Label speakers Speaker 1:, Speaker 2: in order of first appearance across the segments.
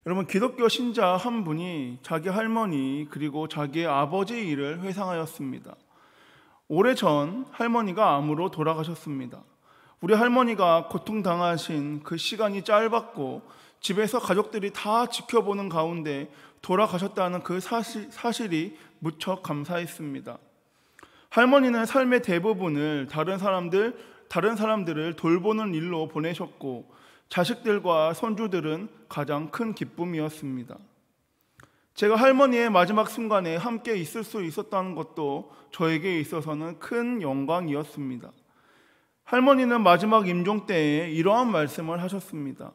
Speaker 1: 여러분, 기독교 신자 한 분이 자기 할머니 그리고 자기의 아버지의 일을 회상하였습니다. 오래전 할머니가 암으로 돌아가셨습니다. 우리 할머니가 고통당하신 그 시간이 짧았고 집에서 가족들이 다 지켜보는 가운데 돌아가셨다는 그 사실이 무척 감사했습니다. 할머니는 삶의 대부분을 다른 사람들을 돌보는 일로 보내셨고 자식들과 손주들은 가장 큰 기쁨이었습니다. 제가 할머니의 마지막 순간에 함께 있을 수 있었다는 것도 저에게 있어서는 큰 영광이었습니다. 할머니는 마지막 임종 때에 이러한 말씀을 하셨습니다.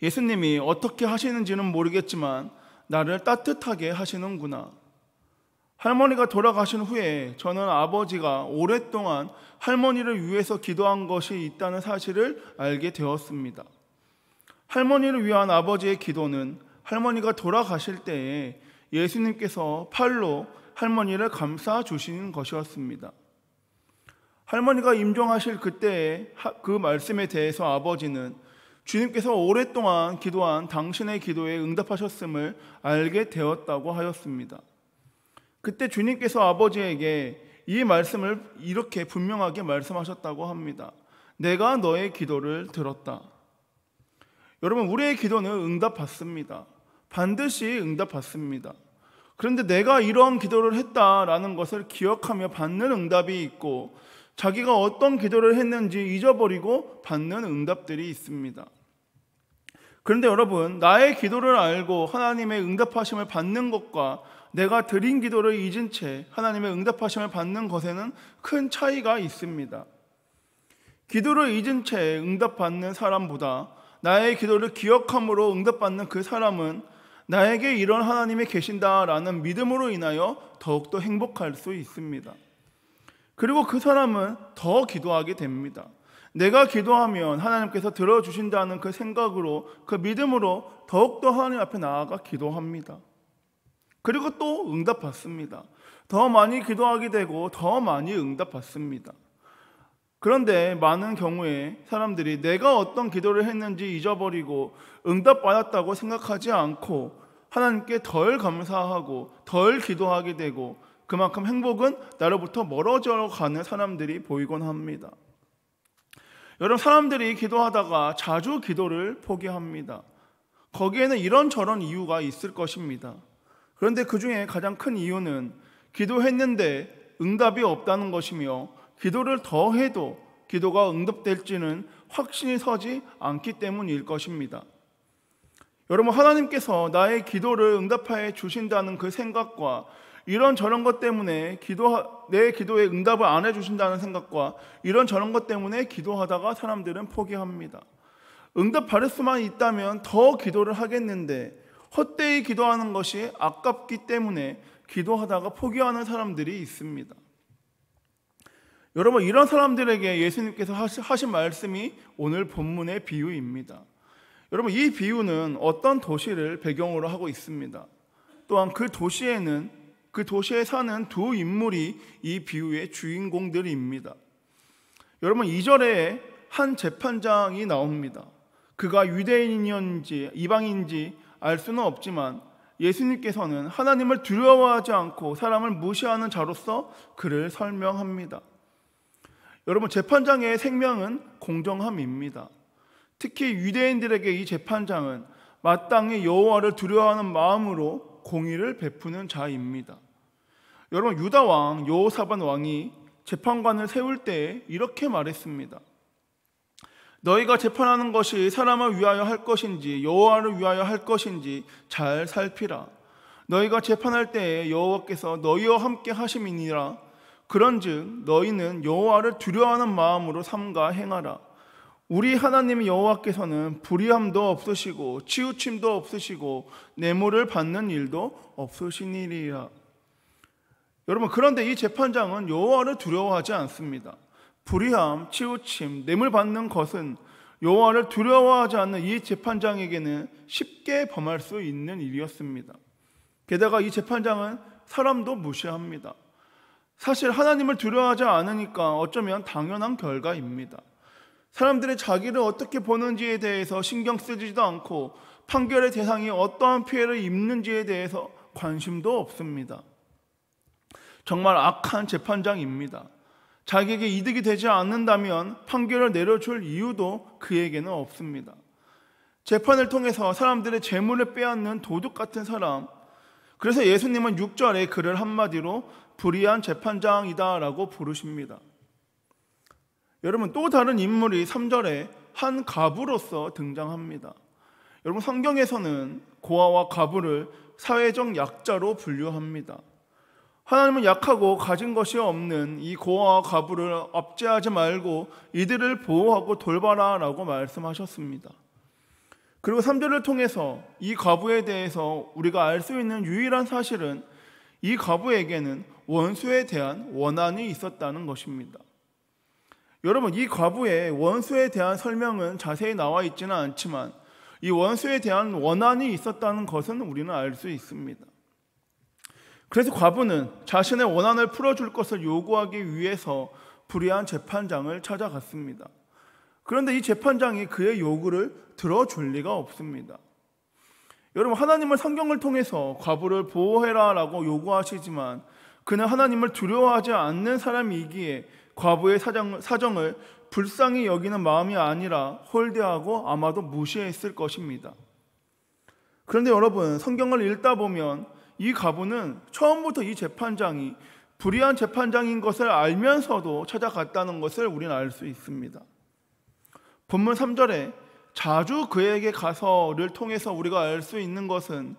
Speaker 1: 예수님이 어떻게 하시는지는 모르겠지만 나를 따뜻하게 하시는구나. 할머니가 돌아가신 후에 저는 아버지가 오랫동안 할머니를 위해서 기도한 것이 있다는 사실을 알게 되었습니다. 할머니를 위한 아버지의 기도는 할머니가 돌아가실 때에 예수님께서 팔로 할머니를 감싸 주시는 것이었습니다. 할머니가 임종하실 그때의 그 말씀에 대해서 아버지는 주님께서 오랫동안 기도한 당신의 기도에 응답하셨음을 알게 되었다고 하였습니다. 그때 주님께서 아버지에게 이 말씀을 이렇게 분명하게 말씀하셨다고 합니다. 내가 너의 기도를 들었다. 여러분, 우리의 기도는 응답받습니다. 반드시 응답받습니다. 그런데 내가 이런 기도를 했다라는 것을 기억하며 받는 응답이 있고 자기가 어떤 기도를 했는지 잊어버리고 받는 응답들이 있습니다. 그런데 여러분, 나의 기도를 알고 하나님의 응답하심을 받는 것과 내가 드린 기도를 잊은 채 하나님의 응답하심을 받는 것에는 큰 차이가 있습니다. 기도를 잊은 채 응답받는 사람보다 나의 기도를 기억함으로 응답받는 그 사람은 나에게 이런 하나님이 계신다라는 믿음으로 인하여 더욱더 행복할 수 있습니다. 그리고 그 사람은 더 기도하게 됩니다. 내가 기도하면 하나님께서 들어주신다는 그 생각으로, 그 믿음으로 더욱더 하나님 앞에 나아가 기도합니다. 그리고 또 응답받습니다. 더 많이 기도하게 되고 더 많이 응답받습니다. 그런데 많은 경우에 사람들이 내가 어떤 기도를 했는지 잊어버리고 응답받았다고 생각하지 않고 하나님께 덜 감사하고 덜 기도하게 되고 그만큼 행복은 나로부터 멀어져 가는 사람들이 보이곤 합니다. 여러분, 사람들이 기도하다가 자주 기도를 포기합니다. 거기에는 이런저런 이유가 있을 것입니다. 그런데 그 중에 가장 큰 이유는 기도했는데 응답이 없다는 것이며 기도를 더 해도 기도가 응답될지는 확신이 서지 않기 때문일 것입니다. 여러분, 하나님께서 나의 기도를 응답하여 주신다는 그 생각과 이런저런 것 때문에 내 기도에 응답을 안 해주신다는 생각과 이런저런 것 때문에 기도하다가 사람들은 포기합니다. 응답받을 수만 있다면 더 기도를 하겠는데 헛되이 기도하는 것이 아깝기 때문에 기도하다가 포기하는 사람들이 있습니다. 여러분, 이런 사람들에게 예수님께서 하신 말씀이 오늘 본문의 비유입니다. 여러분, 이 비유는 어떤 도시를 배경으로 하고 있습니다. 또한 그 도시에 사는 두 인물이 이 비유의 주인공들입니다. 여러분, 2절에 한 재판장이 나옵니다. 그가 유대인인지 이방인인지 알 수는 없지만 예수님께서는 하나님을 두려워하지 않고 사람을 무시하는 자로서 그를 설명합니다. 여러분, 재판장의 생명은 공정함입니다. 특히 유대인들에게 이 재판장은 마땅히 여호와를 두려워하는 마음으로 공의를 베푸는 자입니다. 여러분, 유다 왕 여호사밧 왕이 재판관을 세울 때 이렇게 말했습니다. 너희가 재판하는 것이 사람을 위하여 할 것인지 여호와를 위하여 할 것인지 잘 살피라. 너희가 재판할 때에 여호와께서 너희와 함께 하심이니라. 그런즉 너희는 여호와를 두려워하는 마음으로 삼가 행하라. 우리 하나님 여호와께서는 불의함도 없으시고 치우침도 없으시고 뇌물을 받는 일도 없으시니라. 여러분, 그런데 이 재판장은 여호와를 두려워하지 않습니다. 불의함, 치우침, 뇌물 받는 것은 여호와를 두려워하지 않는 이 재판장에게는 쉽게 범할 수 있는 일이었습니다. 게다가 이 재판장은 사람도 무시합니다. 사실 하나님을 두려워하지 않으니까 어쩌면 당연한 결과입니다. 사람들이 자기를 어떻게 보는지에 대해서 신경 쓰지도 않고 판결의 대상이 어떠한 피해를 입는지에 대해서 관심도 없습니다. 정말 악한 재판장입니다. 자기에게 이득이 되지 않는다면 판결을 내려줄 이유도 그에게는 없습니다. 재판을 통해서 사람들의 재물을 빼앗는 도둑 같은 사람, 그래서 예수님은 6절에 그를 한마디로 불의한 재판장이다라고 부르십니다. 여러분, 또 다른 인물이 3절에 한 과부로서 등장합니다. 여러분, 성경에서는 고아와 과부를 사회적 약자로 분류합니다. 하나님은 약하고 가진 것이 없는 이 고아와 과부를 압제하지 말고 이들을 보호하고 돌봐라 라고 말씀하셨습니다. 그리고 3절을 통해서 이 과부에 대해서 우리가 알 수 있는 유일한 사실은 이 과부에게는 원수에 대한 원한이 있었다는 것입니다. 여러분, 이 과부의 원수에 대한 설명은 자세히 나와 있지는 않지만 이 원수에 대한 원한이 있었다는 것은 우리는 알 수 있습니다. 그래서 과부는 자신의 원한을 풀어줄 것을 요구하기 위해서 불의한 재판장을 찾아갔습니다. 그런데 이 재판장이 그의 요구를 들어줄 리가 없습니다. 여러분, 하나님은 성경을 통해서 과부를 보호해라 라고 요구하시지만 그는 하나님을 두려워하지 않는 사람이기에 과부의 사정을 불쌍히 여기는 마음이 아니라 홀대하고 아마도 무시했을 것입니다. 그런데 여러분, 성경을 읽다 보면 이 과부는 처음부터 이 재판장이 불의한 재판장인 것을 알면서도 찾아갔다는 것을 우리는 알 수 있습니다. 본문 3절에 자주 그에게 가서를 통해서 우리가 알 수 있는 것은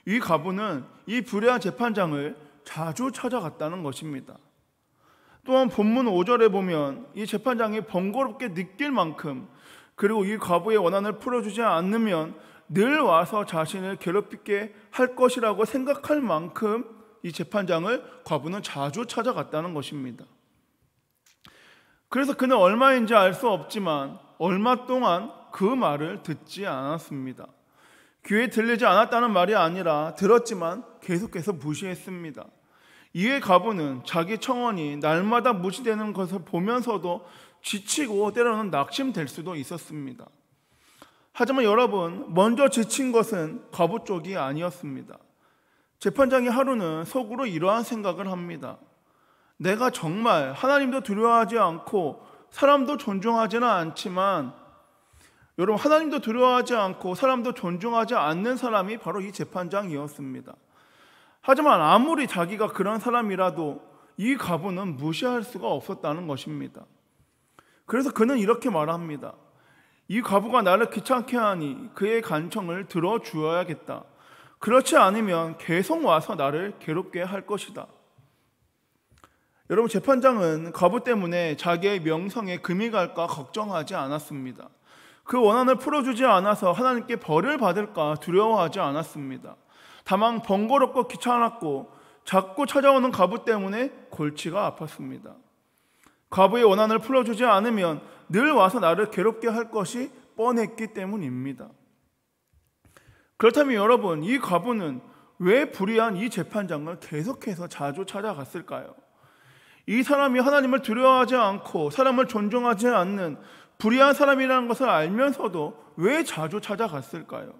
Speaker 1: 이 과부는 이 불의한 재판장을 자주 찾아갔다는 것입니다. 또한 본문 5절에 보면 이 재판장이 번거롭게 느낄 만큼, 그리고 이 과부의 원한을 풀어주지 않으면 늘 와서 자신을 괴롭히게 할 것이라고 생각할 만큼 이 재판장을 과부는 자주 찾아갔다는 것입니다. 그래서 그는 얼마인지 알 수 없지만 얼마 동안 그 말을 듣지 않았습니다. 귀에 들리지 않았다는 말이 아니라 들었지만 계속해서 무시했습니다. 이에 과부는 자기 청원이 날마다 무시되는 것을 보면서도 지치고 때로는 낙심될 수도 있었습니다. 하지만 여러분, 먼저 지친 것은 과부 쪽이 아니었습니다. 재판장이 하루는 속으로 이러한 생각을 합니다. 내가 정말 하나님도 두려워하지 않고 사람도 존중하지는 않지만, 여러분, 하나님도 두려워하지 않고 사람도 존중하지 않는 사람이 바로 이 재판장이었습니다. 하지만 아무리 자기가 그런 사람이라도 이 과부는 무시할 수가 없었다는 것입니다. 그래서 그는 이렇게 말합니다. 이 과부가 나를 귀찮게 하니 그의 간청을 들어주어야겠다. 그렇지 않으면 계속 와서 나를 괴롭게 할 것이다. 여러분, 재판장은 과부 때문에 자기의 명성에 금이 갈까 걱정하지 않았습니다. 그 원한을 풀어주지 않아서 하나님께 벌을 받을까 두려워하지 않았습니다. 다만 번거롭고 귀찮았고 자꾸 찾아오는 과부 때문에 골치가 아팠습니다. 과부의 원한을 풀어주지 않으면 늘 와서 나를 괴롭게 할 것이 뻔했기 때문입니다. 그렇다면 여러분, 이 과부는 왜 불의한 이 재판장을 계속해서 자주 찾아갔을까요? 이 사람이 하나님을 두려워하지 않고 사람을 존중하지 않는 불의한 사람이라는 것을 알면서도 왜 자주 찾아갔을까요?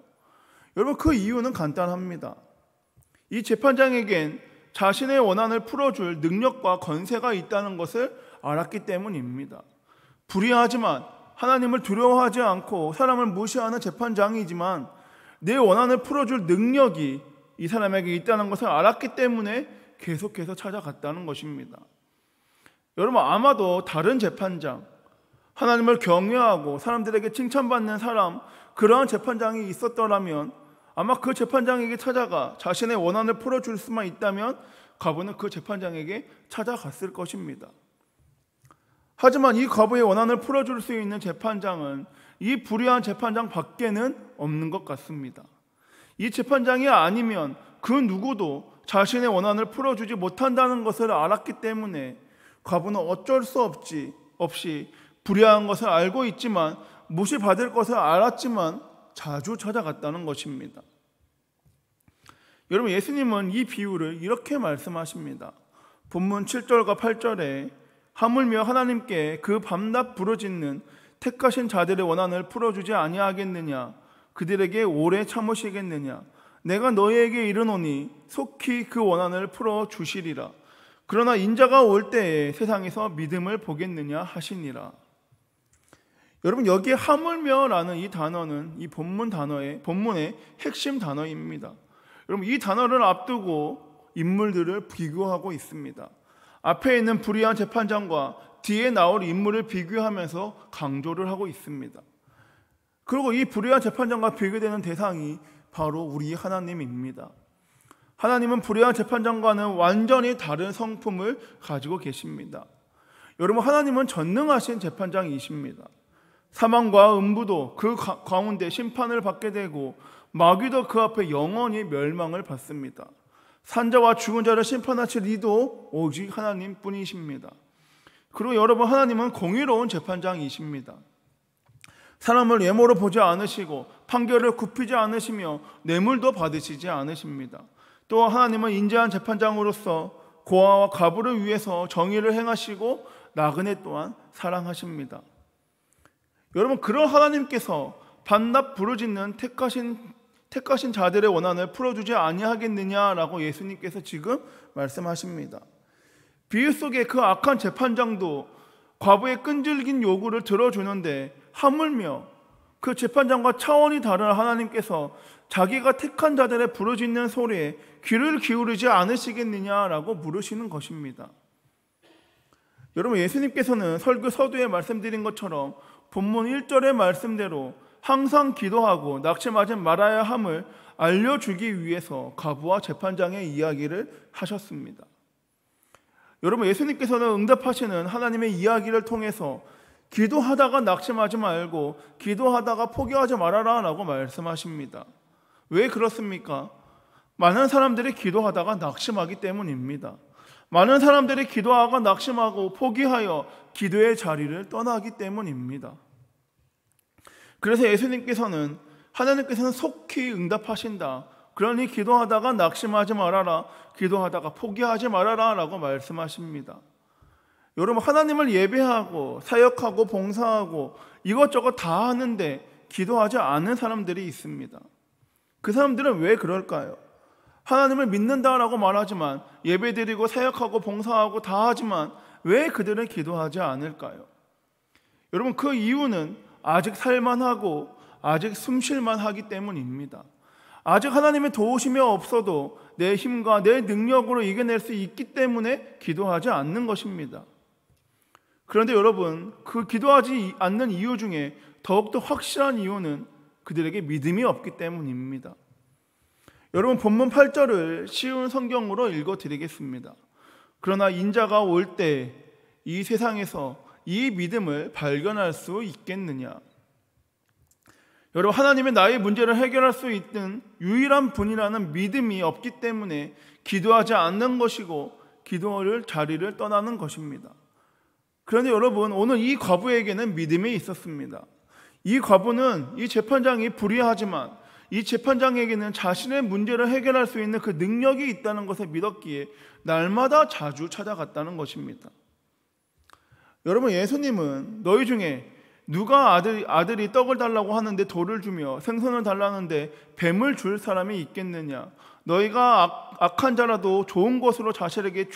Speaker 1: 여러분, 그 이유는 간단합니다. 이 재판장에겐 자신의 원한을 풀어줄 능력과 권세가 있다는 것을 알았기 때문입니다. 불의하지만 하나님을 두려워하지 않고 사람을 무시하는 재판장이지만 내 원한을 풀어줄 능력이 이 사람에게 있다는 것을 알았기 때문에 계속해서 찾아갔다는 것입니다. 여러분, 아마도 다른 재판장, 하나님을 경외하고 사람들에게 칭찬받는 사람, 그러한 재판장이 있었더라면 아마 그 재판장에게 찾아가 자신의 원한을 풀어줄 수만 있다면 과부는 그 재판장에게 찾아갔을 것입니다. 하지만 이 과부의 원한을 풀어줄 수 있는 재판장은 이 불의한 재판장 밖에는 없는 것 같습니다. 이 재판장이 아니면 그 누구도 자신의 원한을 풀어주지 못한다는 것을 알았기 때문에 과부는 어쩔 수 없이 불의한 것을 알고 있지만 무시받을 것을 알았지만 자주 찾아갔다는 것입니다. 여러분, 예수님은 이 비유를 이렇게 말씀하십니다. 본문 7절과 8절에 하물며 하나님께 그 밤낮 부르짖는 택하신 자들의 원한을 풀어주지 아니하겠느냐. 그들에게 오래 참으시겠느냐? 내가 너희에게 이르노니 속히 그 원한을 풀어주시리라. 그러나 인자가 올 때에 세상에서 믿음을 보겠느냐 하시니라. 여러분, 여기에 하물며라는 이 단어는 이 본문의 핵심 단어입니다. 여러분, 이 단어를 앞두고 인물들을 비교하고 있습니다. 앞에 있는 불의한 재판장과 뒤에 나올 인물을 비교하면서 강조를 하고 있습니다. 그리고 이 불의한 재판장과 비교되는 대상이 바로 우리 하나님입니다. 하나님은 불의한 재판장과는 완전히 다른 성품을 가지고 계십니다. 여러분, 하나님은 전능하신 재판장이십니다. 사망과 음부도 그 가운데 심판을 받게 되고 마귀도 그 앞에 영원히 멸망을 받습니다. 산자와 죽은 자를 심판하실 이도 오직 하나님뿐이십니다. 그리고 여러분, 하나님은 공의로운 재판장이십니다. 사람을 외모로 보지 않으시고 판결을 굽히지 않으시며 뇌물도 받으시지 않으십니다. 또 하나님은 인자한 재판장으로서 고아와 과부를 위해서 정의를 행하시고 나그네 또한 사랑하십니다. 여러분, 그런 하나님께서 반납 부르짖는 택하신 자들의 원한을 풀어주지 아니하겠느냐라고 예수님께서 지금 말씀하십니다. 비유 속에 그 악한 재판장도 과부의 끈질긴 요구를 들어주는데 하물며 그 재판장과 차원이 다른 하나님께서 자기가 택한 자들의 부르짖는 소리에 귀를 기울이지 않으시겠느냐라고 물으시는 것입니다. 여러분, 예수님께서는 설교 서두에 말씀드린 것처럼 본문 1절의 말씀대로 항상 기도하고 낙심하지 말아야 함을 알려주기 위해서 과부와 재판장의 이야기를 하셨습니다. 여러분, 예수님께서는 응답하시는 하나님의 이야기를 통해서 기도하다가 낙심하지 말고 기도하다가 포기하지 말아라 라고 말씀하십니다. 왜 그렇습니까? 많은 사람들이 기도하다가 낙심하기 때문입니다. 많은 사람들이 기도하다가 낙심하고 포기하여 기도의 자리를 떠나기 때문입니다. 그래서 예수님께서는 하나님께서는 속히 응답하신다. 그러니 기도하다가 낙심하지 말아라. 기도하다가 포기하지 말아라 라고 말씀하십니다. 여러분, 하나님을 예배하고 사역하고 봉사하고 이것저것 다 하는데 기도하지 않는 사람들이 있습니다. 그 사람들은 왜 그럴까요? 하나님을 믿는다라고 말하지만 예배드리고 사역하고 봉사하고 다 하지만 왜 그들은 기도하지 않을까요? 여러분, 그 이유는 아직 살만하고 아직 숨쉴만 하기 때문입니다. 아직 하나님의 도우심이 없어도 내 힘과 내 능력으로 이겨낼 수 있기 때문에 기도하지 않는 것입니다. 그런데 여러분, 그 기도하지 않는 이유 중에 더욱더 확실한 이유는 그들에게 믿음이 없기 때문입니다. 여러분, 본문 8절을 쉬운 성경으로 읽어드리겠습니다. 그러나 인자가 올 때 이 세상에서 이 믿음을 발견할 수 있겠느냐? 여러분, 하나님의 나의 문제를 해결할 수 있는 유일한 분이라는 믿음이 없기 때문에 기도하지 않는 것이고 기도를 자리를 떠나는 것입니다. 그런데 여러분, 오늘 이 과부에게는 믿음이 있었습니다. 이 과부는 이 재판장이 불의하지만 이 재판장에게는 자신의 문제를 해결할 수 있는 그 능력이 있다는 것을 믿었기에 날마다 자주 찾아갔다는 것입니다. 여러분, 예수님은 너희 중에 누가 아들이 떡을 달라고 하는데 돌을 주며 생선을 달라는데 뱀을 줄 사람이 있겠느냐? 너희가 악한 자라도 좋은 것으로 자식에게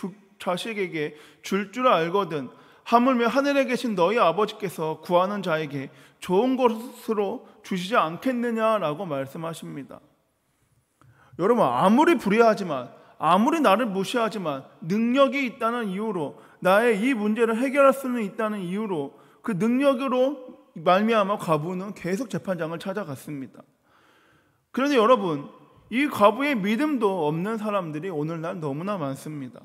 Speaker 1: 줄 알거든 하물며 하늘에 계신 너희 아버지께서 구하는 자에게 좋은 것으로 주시지 않겠느냐라고 말씀하십니다. 여러분, 아무리 불의하지만 아무리 나를 무시하지만 능력이 있다는 이유로 나의 이 문제를 해결할 수는 있다는 이유로 그 능력으로 말미암아 과부는 계속 재판장을 찾아갔습니다. 그런데 여러분, 이 과부의 믿음도 없는 사람들이 오늘날 너무나 많습니다.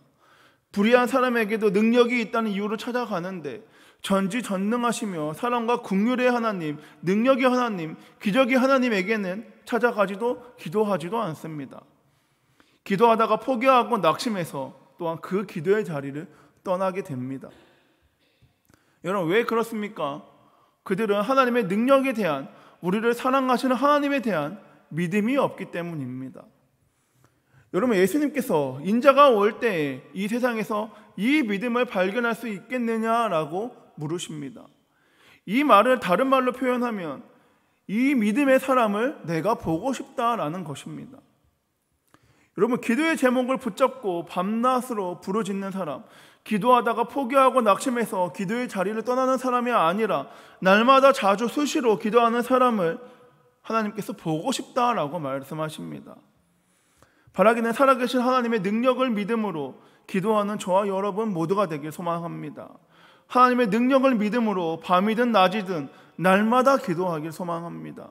Speaker 1: 불의한 사람에게도 능력이 있다는 이유로 찾아가는데 전지전능하시며 사랑과 긍휼의 하나님, 능력의 하나님, 기적의 하나님에게는 찾아가지도 기도하지도 않습니다. 기도하다가 포기하고 낙심해서 또한 그 기도의 자리를 떠나게 됩니다. 여러분, 왜 그렇습니까? 그들은 하나님의 능력에 대한, 우리를 사랑하시는 하나님에 대한 믿음이 없기 때문입니다. 여러분, 예수님께서 인자가 올 때에 이 세상에서 이 믿음을 발견할 수 있겠느냐라고 물으십니다. 이 말을 다른 말로 표현하면 이 믿음의 사람을 내가 보고 싶다라는 것입니다. 여러분, 기도의 제목을 붙잡고 밤낮으로 부르짖는 사람, 기도하다가 포기하고 낙심해서 기도의 자리를 떠나는 사람이 아니라 날마다 자주 수시로 기도하는 사람을 하나님께서 보고 싶다라고 말씀하십니다. 바라기는 살아계신 하나님의 능력을 믿음으로 기도하는 저와 여러분 모두가 되길 소망합니다. 하나님의 능력을 믿음으로 밤이든 낮이든 날마다 기도하길 소망합니다.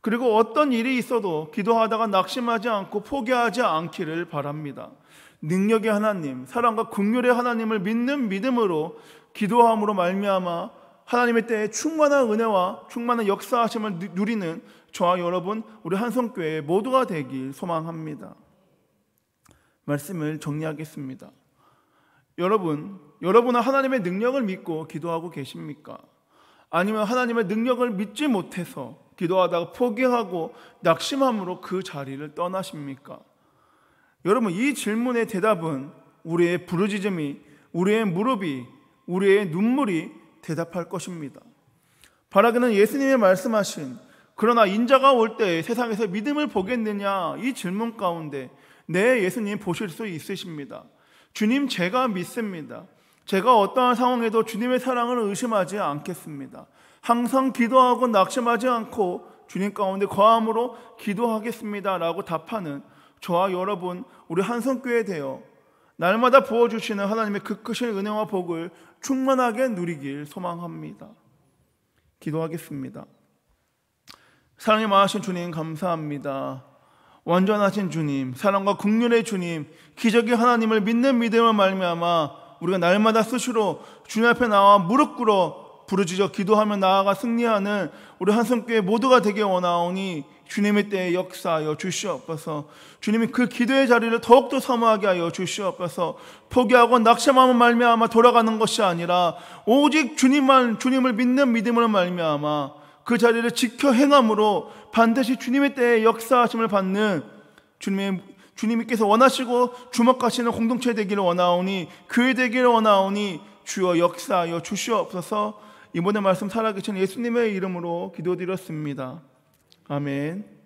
Speaker 1: 그리고 어떤 일이 있어도 기도하다가 낙심하지 않고 포기하지 않기를 바랍니다. 능력의 하나님, 사랑과 긍휼의 하나님을 믿는 믿음으로 기도함으로 말미암아 하나님의 때에 충만한 은혜와 충만한 역사하심을 누리는 저와 여러분, 우리 한성교회 모두가 되길 소망합니다. 말씀을 정리하겠습니다. 여러분은 하나님의 능력을 믿고 기도하고 계십니까? 아니면 하나님의 능력을 믿지 못해서 기도하다가 포기하고 낙심함으로 그 자리를 떠나십니까? 여러분, 이 질문의 대답은 우리의 부르짖음이, 우리의 무릎이, 우리의 눈물이 대답할 것입니다. 바라기는 예수님이 말씀하신 그러나 인자가 올 때 세상에서 믿음을 보겠느냐, 이 질문 가운데 네, 예수님 보실 수 있으십니다. 주님, 제가 믿습니다. 제가 어떠한 상황에도 주님의 사랑을 의심하지 않겠습니다. 항상 기도하고 낙심하지 않고 주님 가운데 거함으로 기도하겠습니다 라고 답하는 저와 여러분, 우리 한성교회 되어 날마다 부어주시는 하나님의 그 크신 은혜와 복을 충만하게 누리길 소망합니다. 기도하겠습니다. 사랑이 많으신 주님, 감사합니다. 완전하신 주님, 사랑과 긍휼의 주님, 기적의 하나님을 믿는 믿음을 말미암아 우리가 날마다 수시로 주님 앞에 나와 무릎 꿇어 부르짖어 기도하며 나아가 승리하는 우리 한성교회 모두가 되게 원하오니 주님의 때에 역사하여 주시옵소서. 주님이 그 기도의 자리를 더욱더 사모하게 하여 주시옵소서. 포기하고 낙심하며 말미암아 돌아가는 것이 아니라 오직 주님을 믿는 믿음으로 말미암아 그 자리를 지켜 행함으로 반드시 주님의 때에 역사하심을 받는 주님께서 원하시고 주목하시는 공동체 되기를 원하오니, 교회 되기를 원하오니 주여 역사하여 주시옵소서. 이번에 말씀 살아계신 예수님의 이름으로 기도드렸습니다. 아멘.